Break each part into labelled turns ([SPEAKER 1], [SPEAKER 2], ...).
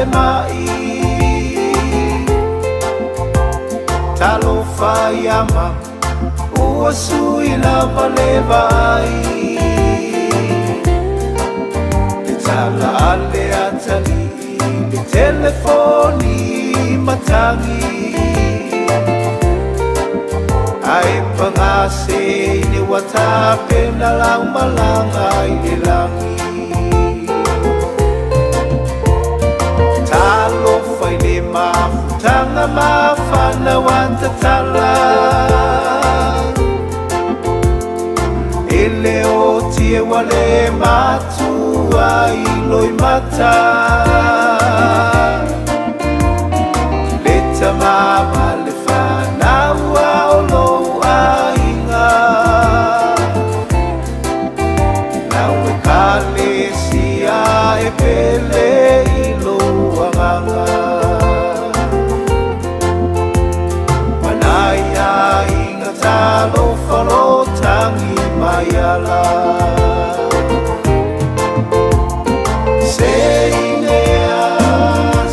[SPEAKER 1] le mai talo fayama ua sui lava le vai le tala ale atali le telefoni matangi ai pangase ni watape na lang malanga i langi talo fai le mafutanga mafana watatala ele o tie wale matua i loi mata le tamama le whanaua o lou ainga nau e kale sia e pele i lou anganga manai a inga talo whalotangi mai ala se inea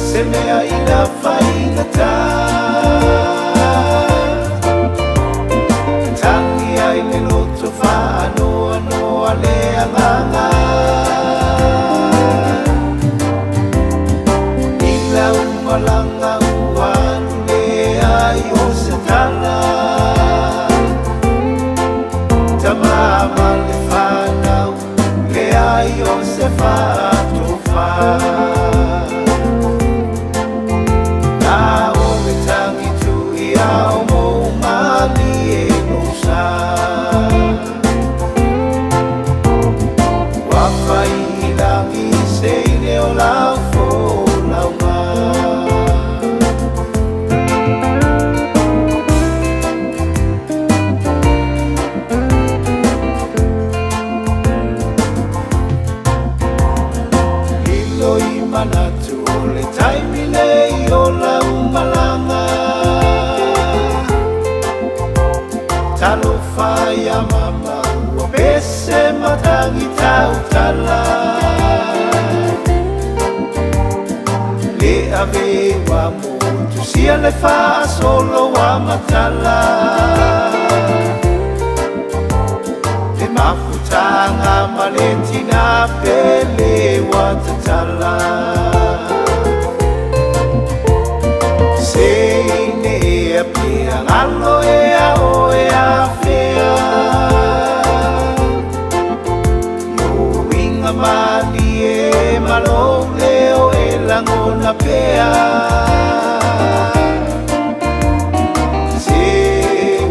[SPEAKER 1] se mea ina whaingata tangi ai le loto whaanoa noa le anganga ila umalanga uanu le ai o se tala tamama le whanau le ai o se whaatofa na o le tangi tu i au mou mali e nusa wawhai ilangi se ine o lau fo launga manatu le taimi nei o lau malanga talo whaia mama ua pese matangi tau tala le ave wa motu sia le wha solo wa matala le mafutanga maletina pele wa tatala se ine e apia alo e a o e a fea no inga mani e malo leo e langona pea se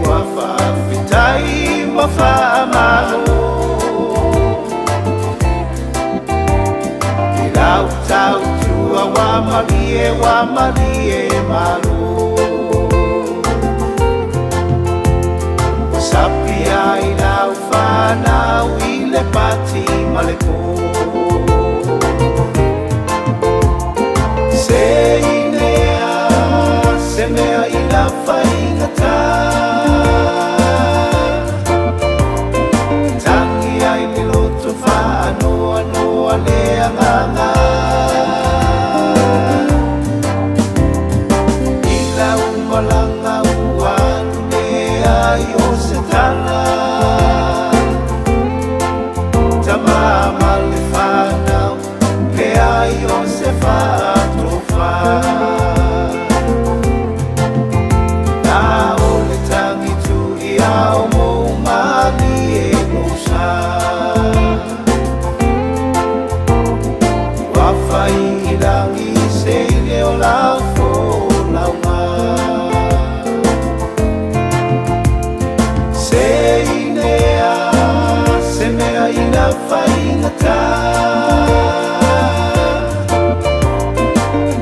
[SPEAKER 1] wafa fitai wafa amaro ilau tau tua wa malie malu sapi ai lau whanau i le pati malepo se inea se mea i la whaingata tangi ai le loto whanoa noa le anganga malanga uanu le ai o se tala tamama le whanau le ai o se whaatofa na o le tangi tu i au mou mani e nusa wawhai ilangi se ile o lau fo launga ina whaingata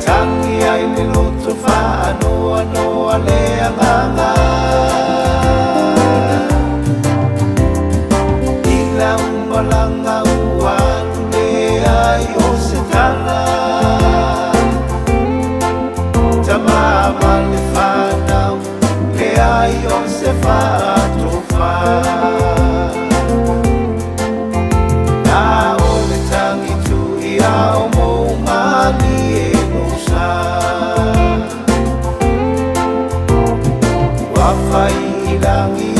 [SPEAKER 1] tangi ai le loto whaanoa noa le anganga ila umalanga uanu le ai o se tala tamama le whanau le ai o se whaatofa au mou mani e no wafai ilangi